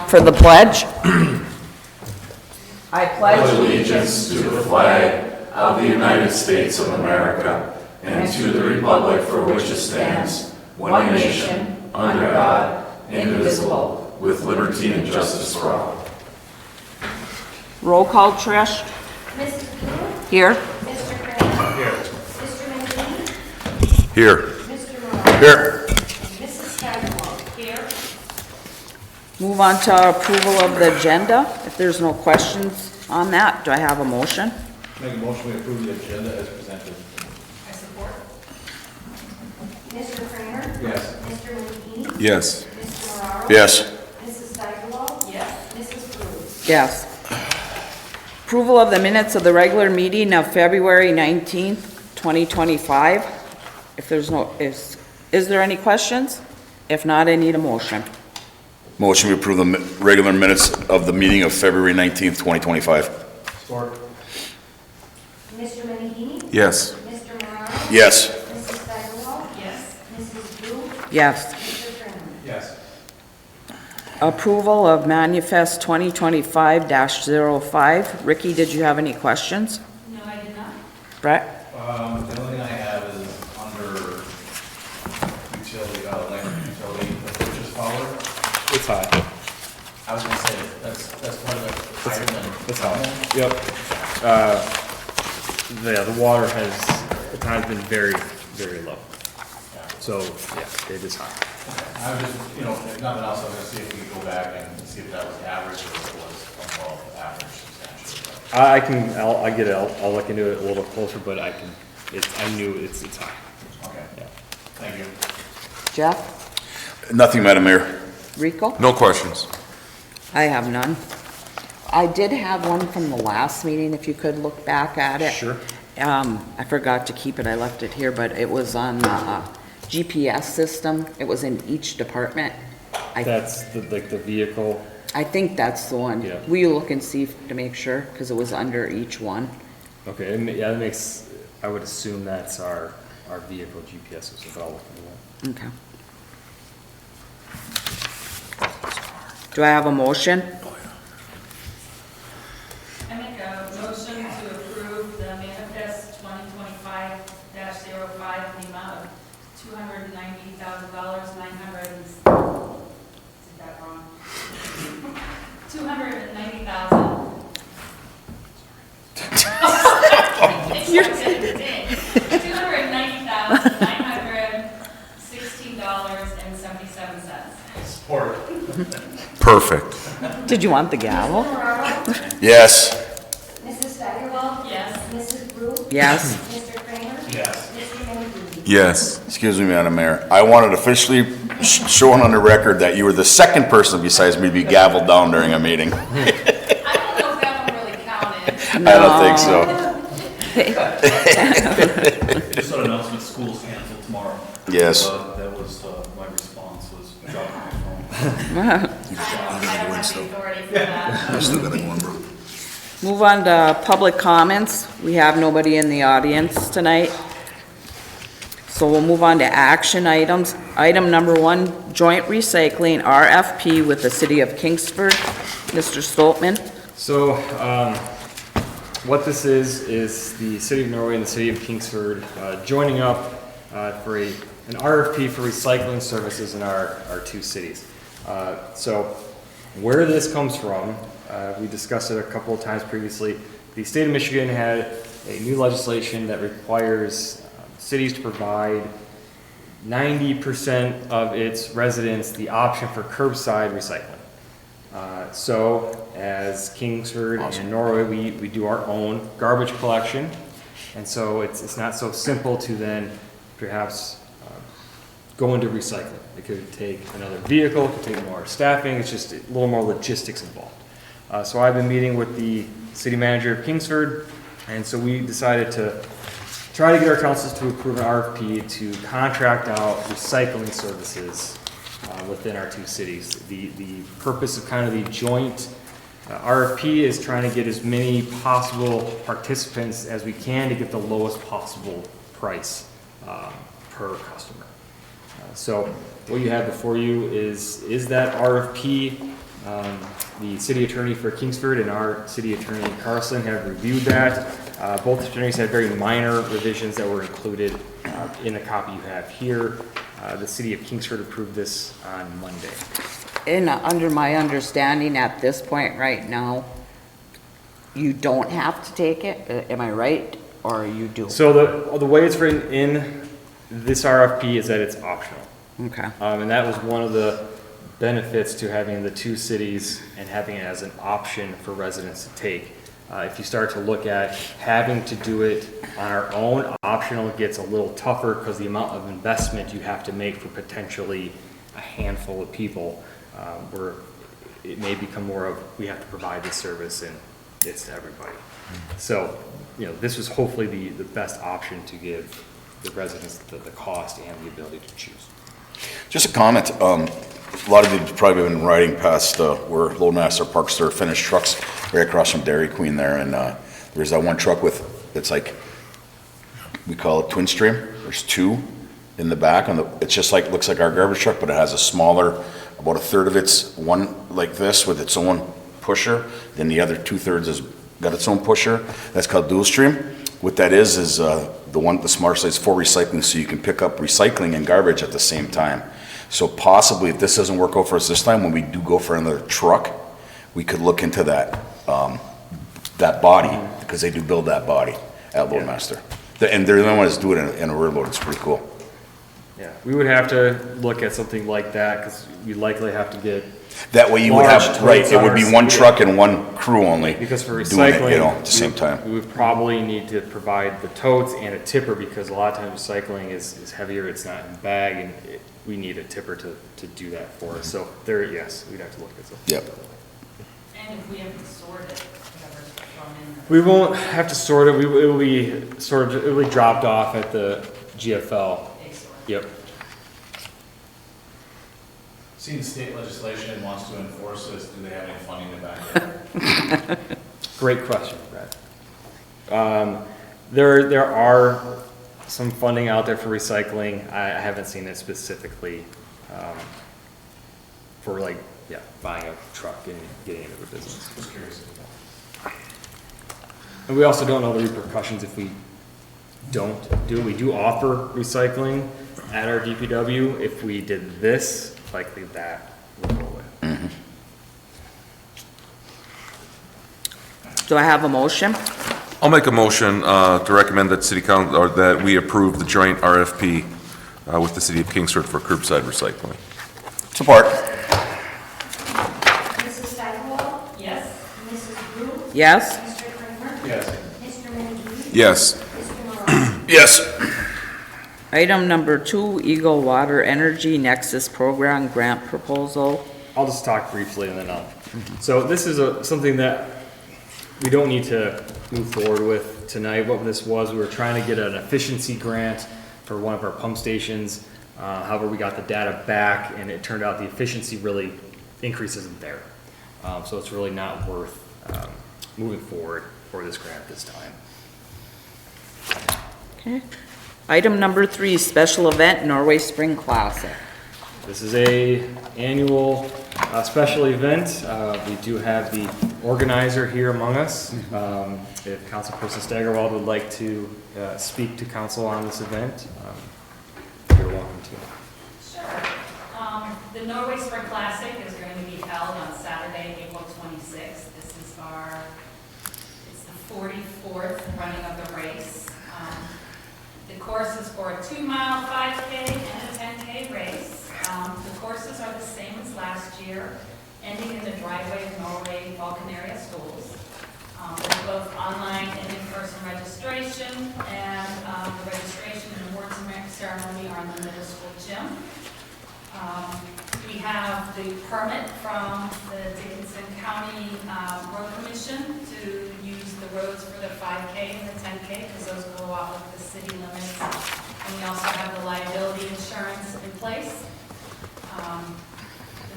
up for the pledge. I pledge allegiance to the flag of the United States of America and to the republic for which it stands, one nation, under God, indivisible, with liberty and justice for all. Roll call, Trish. Mrs. Blue? Here. Mr. Kramer? Here. Mr. McGee? Here. Mr. Morales? Here. Mrs. Steigerwald? Here. Move on to approval of the agenda. If there's no questions on that, do I have a motion? Make a motion to approve the agenda as presented. I support. Mr. Kramer? Yes. Mr. McGee? Yes. Mr. Morales? Yes. Mrs. Steigerwald? Yes. Mrs. Blue? Yes. Approval of the minutes of the regular meeting of February 19th, 2025. If there's no, is there any questions? If not, I need a motion. Motion to approve the regular minutes of the meeting of February 19th, 2025. Support. Mr. McGee? Yes. Mr. Morales? Yes. Mrs. Steigerwald? Yes. Mrs. Blue? Yes. Mr. Kramer? Yes. Approval of manifest 2025-05. Ricky, did you have any questions? No, I did not. Brett? The only thing I have is under utility, electric utility, the purchase power. It's high. I was gonna say, that's quite a bit higher than. It's high. Yep. The water at times been very, very low. So, yeah, it is high. I was just, if nothing else, I was gonna see if we could go back and see if that was average or if it was above average substantially. I'll look into it a little closer, but I knew it's high. Okay, Yeah. thank you. Jeff? Nothing, Madam Mayor. Rico? No questions. I have none. I did have one from the last meeting, if you could look back at it. Sure. I forgot to keep it, I left it here, but it was on the GPS system. It was in each department. That's the vehicle. I think that's the one. Yeah. Will you look and see to make sure, because it was under each one? Okay, yeah, that makes, I would assume that's our vehicle GPS system, but I'll look into that. Okay. Do I have a motion? I make a motion to approve the manifest 2025-05 in the amount of $290,000, 900, is that wrong? 290,000. $290,916.77. Support. Perfect. Did you want the gavel? Mr. Morales? Yes. Mrs. Steigerwald? Yes. Mrs. Blue? Yes. Mr. Kramer? Yes. Mr. McGee? Yes. Excuse me, Madam Mayor. I wanted officially shown on the record that you were the second person besides me to be gavelled down during a meeting. I don't know if that one really counted. I don't think so. Just an announcement, school's canceled tomorrow. Yes. That was, my response was drop my phone. I don't have the authority for that. I still gotta go on, bro. Move on to public comments. We have nobody in the audience tonight. So we'll move on to action items. Item number 1, joint recycling RFP with the city of Kingsford. Mr. Stoltman. So, what this is the city of Norway and the city of Kingsford joining up for an RFP for recycling services in our two cities. So, where this comes from, we discussed it a couple of times previously. The state of Michigan had a new legislation that requires cities to provide 90% of its residents the option for curbside recycling. So as Kingsford and Norway, we do our own garbage collection. And so it's not so simple to then perhaps go into recycling. It could take another vehicle, it could take more staffing, it's just a little more logistics involved. So I've been meeting with the city manager of Kingsford, and so we decided to try to get our councils to approve an RFP to contract out recycling services within our two cities. The purpose of kind of the joint RFP is trying to get as many possible participants as we can to get the lowest possible price per customer. So what you have before you is that RFP. The city attorney for Kingsford and our city attorney in Carson have reviewed that. Both attorneys had very minor revisions that were included in the copy you have here. The city of Kingsford approved this on Monday. And under my understanding at this point right now, you don't have to take it, am I right? Or you do? So the way it's written in this RFP is that it's optional. Okay. And that was one of the benefits to having the two cities and having it as an option for residents to take. If you start to look at having to do it on our own, optional gets a little tougher because the amount of investment you have to make for potentially a handful of people, where it may become more of, we have to provide this service and it's to everybody. So, this was hopefully the best option to give the residents the cost and the ability to choose. Just a comment. A lot of you have probably been riding past where Loadmaster parks their finished trucks right across from Dairy Queen there, and there's that one truck it's like, we call it twin stream. There's two in the back, and it's just like, looks like our garbage truck, but it has a smaller, about a third of it's one like this with its own pusher, then the other 2/3 has got its own pusher. That's called dual stream. What that is the smart size for recycling, so you can pick up recycling and garbage at the same time. So possibly, if this doesn't work out for us this time, when we do go for another truck, we could look into that, that body, because they do build that body at Loadmaster. And they're the only ones that do it in a rear load. It's pretty cool. Yeah, we would have to look at something like that because we likely have to get, That way you would Large have, right, totes it would be on our one skid. truck and one crew only. because for doing it, recycling, at the same time. we would probably need to provide the totes and a tipper because a lot of times recycling is heavier, it's not in the bag, and we need a tipper to do that for us. So there, yes, we'd have to look at something. Yep. And if we have to sort it, whatever's thrown in there. We won't have to sort it, it will be sort of, it will be dropped off at the GFL. They sort. Yep. Seeing state legislation wants to enforce this, do they have any funding to back it up? Great question, Brad. There are some funding out there for recycling. I haven't seen it specifically for buying a truck and getting into the business. Just curious. And we also don't know the repercussions if we don't do it. We do offer recycling at our DPW. If we did this, likely that would go away. Do I have a motion? I'll make a motion to recommend that city council, or that we approve the joint RFP with the city of Kingsford for curbside recycling. Support. Mrs. Steigerwald? Yes? Mrs. Brew? Yes? Mr. Kramer? Yes. Mr. Menke? Yes. Mr. Malone? Yes. Item number 2, Eagle Water Energy Nexus Program Grant Proposal. I'll just talk briefly and then I'll. So this is something that we don't need to move forward with tonight. What this was, we were trying to get an efficiency grant for one of our pump stations. However, we got the data back and it turned out the efficiency really increase isn't there. So it's really not worth moving forward for this grant this time. Okay. Item number 3, Special Event Norway Spring Classic. This is a annual special event. We do have the organizer here among us. If Councilperson Steigerwald would like to speak to council on this event, you're welcome to. Sure. The Norway Spring Classic is going to be held on Saturday, April 26th. This is it's the 44th running of the race. The course is for a 2-mile 5K and a 10K race. The courses are the same as last year, ending in the driveway of Norway Vulcan area schools. There's both online and in-person registration, and the registration and awards ceremony are in the middle school gym. We have the permit from the Dickinson County Road Commission to use the roads for the 5K and the 10K, because those go out with the city limits. And we also have the liability insurance in place.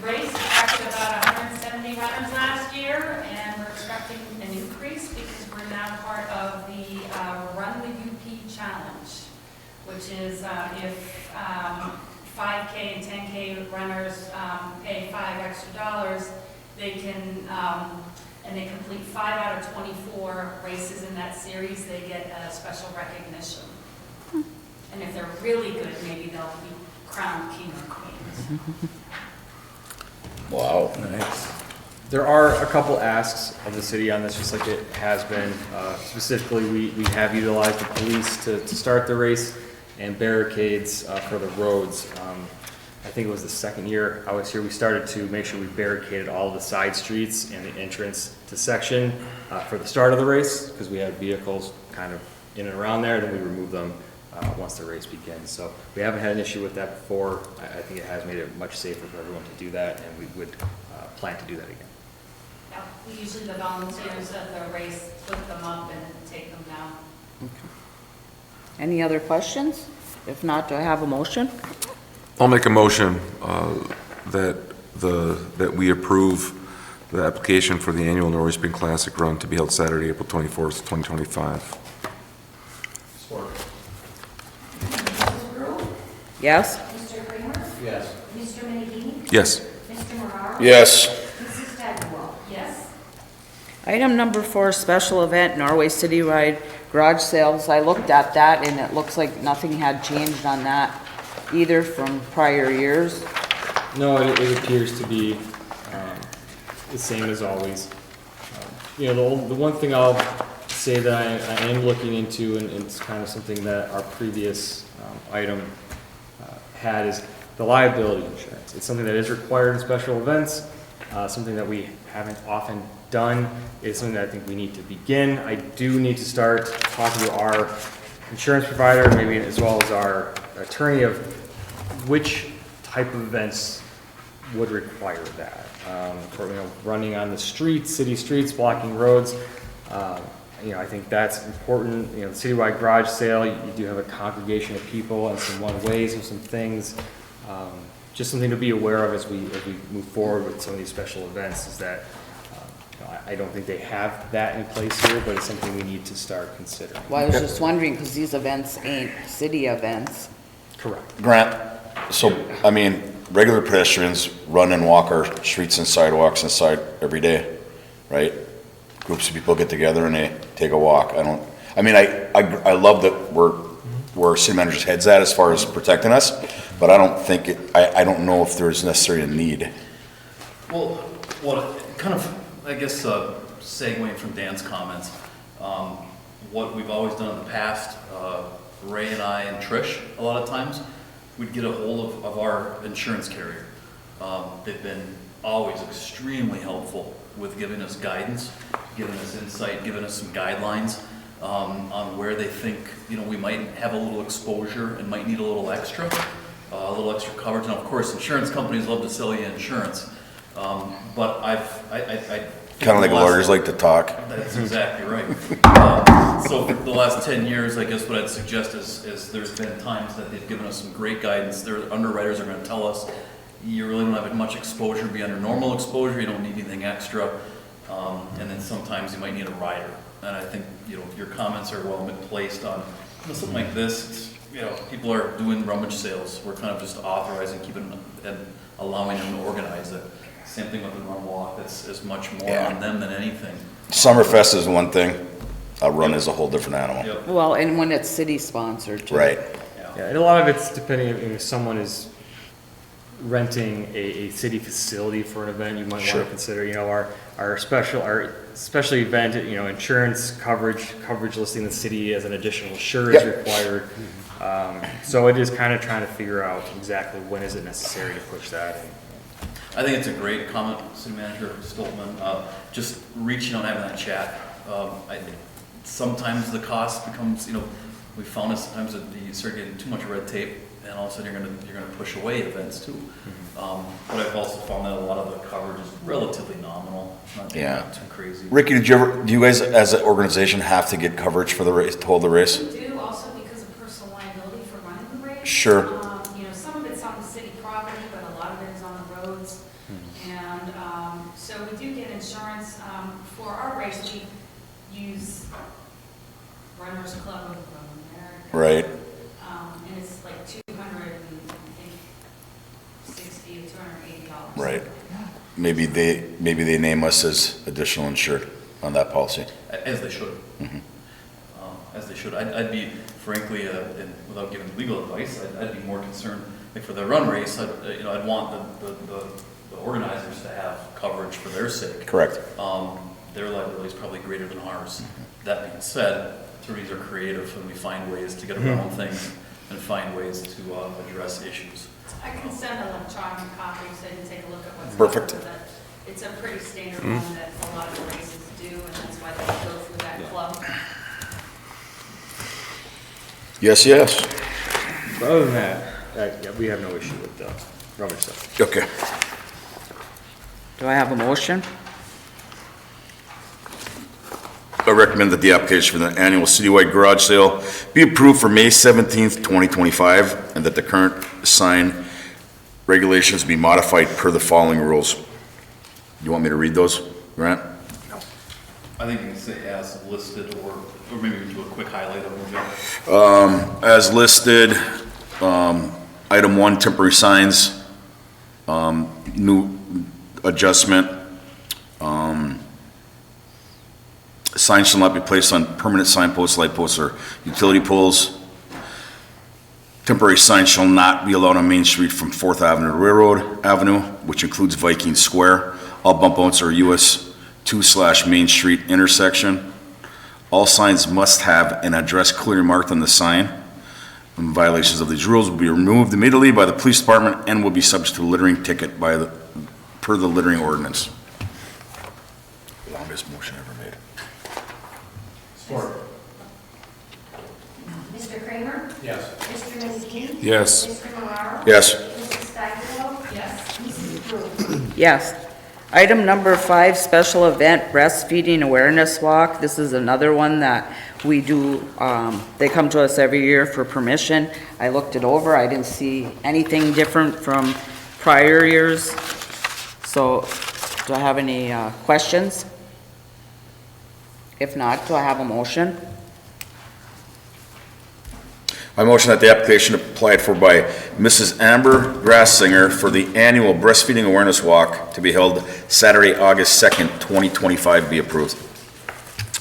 The race attracted about 170 runners last year, and we're expecting an increase because we're now part of the Run the UP Challenge, which is if 5K and 10K runners pay $5 extra, They can, and they complete 5 out of 24 races in that series, they get a special recognition. And if they're really good, maybe they'll be crowned king or queen. Wow. There are a couple asks of the city on this, just like it has been. Specifically, we have utilized the police to start the race and barricades for the roads. I think it was the second year I was here, we started to make sure we barricaded all of the side streets and the entrance to section for the start of the race, because we had vehicles kind of in and around there, then we removed them once the race begins. So we haven't had an issue with that before. I think it has made it much safer for everyone to do that, and we would plan to do that again. Yeah, usually the volunteers at the race put them up and take them down. Any other questions? If not, do I have a motion? I'll make a motion that we approve the application for the annual Norway Spring Classic Run to be held Saturday, April 24th, 2025. Support. Mrs. Brew? Yes? Mr. Kramer? Yes. Mr. Minigini? Yes. Mr. Moraro? Yes. Mrs. Stagwell? Yes? Item number 4, special event, Norway Citywide Garage Sales. I looked at that and it looks like nothing had changed on that either from prior years. No, it appears to be the same as always. You know, the one thing I'll say that I am looking into, and it's kind of something that our previous item had, is the liability insurance. It's something that is required in special events, something that we haven't often done. It's something that I think we need to begin. I do need to start talking to our insurance provider, maybe as well as our attorney, of which type of events would require that. For, you know, running on the streets, city streets, blocking roads, you know, I think that's important. You know, the citywide garage sale, you do have a congregation of people and some one-ways and some things. Just something to be aware of as we move forward with some of these special events, is that you know, I don't think they have that in place here, but it's something we need to start considering. Well, I was just wondering, because these events ain't city events. Correct. Grant, so, I mean, regular pedestrians run and walk our streets and sidewalks inside every day, right? Groups of people get together and they take a walk. I love that where city manager's head's at as far as protecting us, but I don't think I don't know if there's necessarily a need. Well, what kind of, I guess, segueing from Dan's comments, what we've always done in the past, Ray and I and Trish, a lot of times, we'd get a hold of our insurance carrier. They've been always extremely helpful with giving us guidance, giving us insight, giving us some guidelines on where they think, you know, we might have a little exposure and might need a little extra coverage. And of course, insurance companies love to sell you insurance, but I Kind of like lawyers like to talk. That's exactly right. So for the last 10 years, I guess what I'd suggest is there's been times that they've given us some great guidance. Their underwriters are going to tell us, you really don't have much exposure beyond your normal exposure, you don't need anything extra, and then sometimes you might need a rider. And I think, you know, your comments are well placed on, you know, something like this. It's, you know, people are doing rummage sales. We're kind of just authorizing, keeping and allowing them to organize it. Same thing with the run walk. That's as much more on them than anything. Summerfest is one thing. A run is a whole different animal. Yep. Well, and when it's city sponsored too. Right. Yeah, and a lot of it's depending if someone is renting a city facility for an event, you might want Sure. to consider, you know, our special event, you know, insurance coverage listing the city as an additional sure is required. So it is kind of trying to figure out exactly when is it necessary to push that. I think it's a great comment, City Manager Stoltman. Just reaching out and having that chat. I think sometimes the cost becomes, you know, we found it sometimes that you start getting too much red tape, and all of a sudden you're gonna push away events too. But I've also found that a lot of the coverage is relatively nominal, not too crazy. Ricky, do you guys as an organization have to get coverage for the race, to hold the race? We do, also because of personal liability for running the race. Sure. You know, some of it's on the city property, but a lot of it is on the roads. And so we do get insurance. For our race, we use Runners Club of America. Right. And it's like $260 to $280. Right. maybe they name us as additional insured on that policy. As they should. As they should. I'd be, frankly, and without giving legal advice, I'd be more concerned, like for the run race, I'd want the organizers to have coverage for their sake. Correct. Their liability is probably greater than ours. That being said, attorneys are creative and we find ways to get around things and find ways to address issues. I can send electronic copies so you can take a look at what's. Perfect. covered with it. It's a pretty standard one that a lot of the races do, and that's why they go through that club. Yes, yes. But other than that, yeah, we have no issue with the rubbish stuff. Okay. Do I have a motion? I recommend that the application for the annual citywide garage sale be approved for May 17th, 2025, and that the current sign regulations be modified per the following rules. You want me to read those, Grant? I think you can say as listed, or maybe we can do a quick highlight of them. As listed, item 1, temporary signs, new adjustment. Signs shall not be placed on permanent signposts, light posts, or utility poles. Temporary signs shall not be allowed on Main Street from 4th Avenue to Railroad Avenue, which includes Viking Square. All bump outs are US 2/Main Street intersection. All signs must have an address clearly marked on the sign. And violations of these rules will be removed immediately by the police department and will be subject to a littering ticket per the littering ordinance. Longest motion ever made. Support. Mr. Kramer? Yes. Mr. Mazini? Yes. Mr. Moraro? Yes. Mrs. Steigerwald? Yes. Mrs. Brew? Yes. Item number 5, special event breastfeeding awareness walk. This is another one that we do, they come to us every year for permission. I looked it over, I didn't see anything different from prior years. So, do I have any questions? If not, do I have a motion? I motion that the application applied for by Mrs. Amber Grassinger for the annual breastfeeding awareness walk to be held Saturday, August 2nd, 2025 be approved.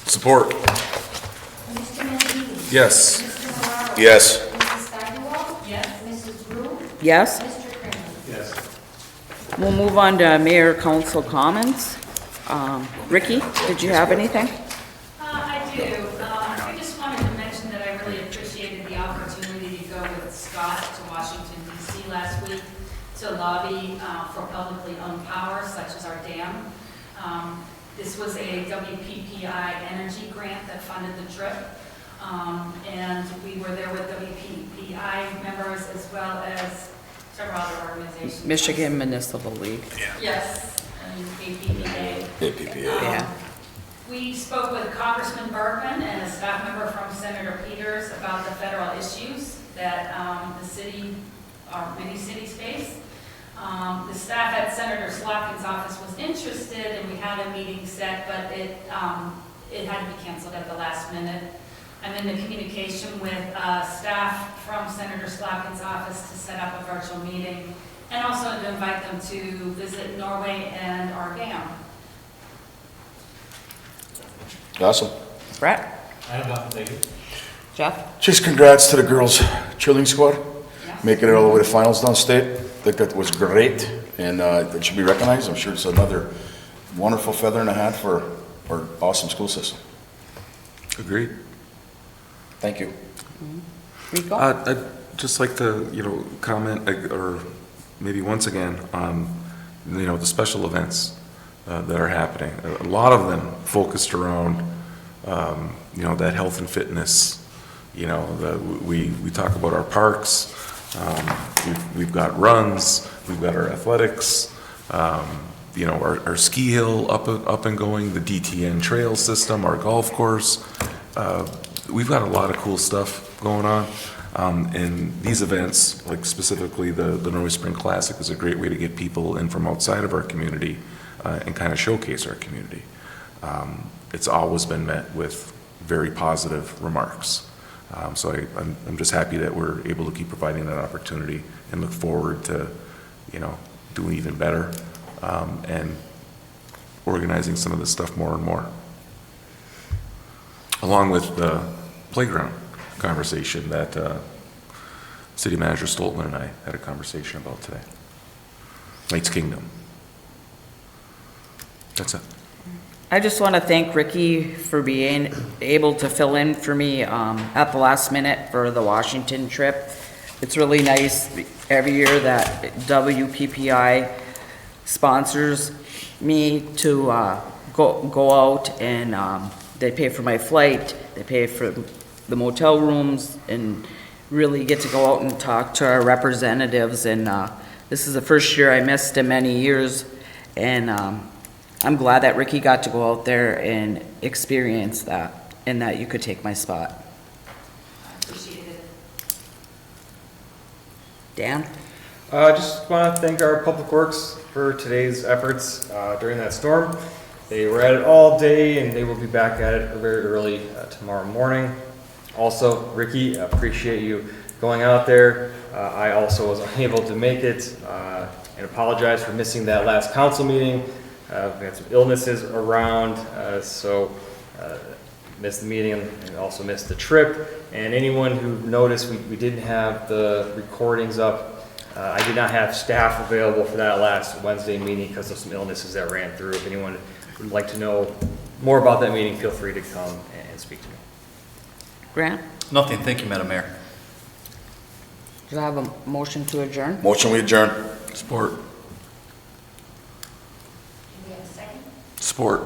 Support. Mr. Mazini? Yes. Mr. Moraro? Yes. Mrs. Steigerwald? Yes. Mrs. Brew? Yes? Mr. Kramer? Yes. We'll move on to mayor council comments. Ricky, did you have anything? I do. I just wanted to mention that I really appreciated the opportunity to go with Scott to Washington DC last week to lobby for publicly owned power, such as our dam. This was a WPPI energy grant that funded the trip. And we were there with WPPI members as well as several other organizations. Michigan Municipal League. Yes, and APPA. APPA. Yeah. We spoke with Congressman Bergman and a staff member from Senator Peters about the federal issues that the city, or many cities face. The staff at Senator Slotkin's office was interested, and we had a meeting set, but it had to be canceled at the last minute. I'm in the communication with staff from Senator Slotkin's office to set up a virtual meeting, and also to invite them to visit Norway and our dam. Awesome. Brett? I have nothing, thank you. Jeff? Just congrats to the girls cheerleading squad, Yes. making it all the way to finals downstate. I think that was great, and it should be recognized. I'm sure it's another wonderful feather in the hat for our awesome school system. Agreed. Thank you. Rico? I'd just like to, comment, or maybe once again, on, the special events that are happening. A lot of them focused around, that health and fitness. We talk about our parks. We've got runs. We've got our athletics. Our ski hill up and going. The DTN trail system. Our golf course. We've got a lot of cool stuff going on. And these events, like specifically the Norway Spring Classic, is a great way to get people in from outside of our community and kind of showcase our community. It's always been met with very positive remarks. So I'm just happy that we're able to keep providing that opportunity and look forward to, doing even better and organizing some of this stuff more and more. Along with the playground conversation that City Manager Stoltman and I had a conversation about today. Knights Kingdom. That's it. I just want to thank Ricky for being able to fill in for me at the last minute for the Washington trip. It's really nice every year that WPPI sponsors me to go out, and they pay for my flight, they pay for the motel rooms, and really get to go out and talk to our representatives. And this is the first year I missed in many years, and I'm glad that Ricky got to go out there and experience that, and that you could take my spot. Appreciate it. Dan? Just want to thank our Public Works for today's efforts during that storm. They were at it all day, and they will be back at it very early tomorrow morning. Also, Ricky, appreciate you going out there. I also was unable to make it, and apologize for missing that last council meeting. We had some illnesses around, so missed the meeting and also missed the trip. And anyone who noticed we didn't have the recordings up, I did not have staff available for that last Wednesday meeting because of some illnesses that ran through. If anyone would like to know more about that meeting, feel free to come and speak to me. Grant? Nothing, thank you, Madam Mayor. Do I have a motion to adjourn? Motion, we adjourn. Support. Do we have a second? Support.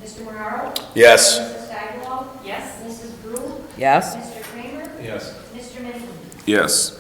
Mr. Moraro? Yes. Mrs. Steigerwald? Yes? Mrs. Brew? Yes? Mr. Kramer? Yes. Mr. Menninger? Yes.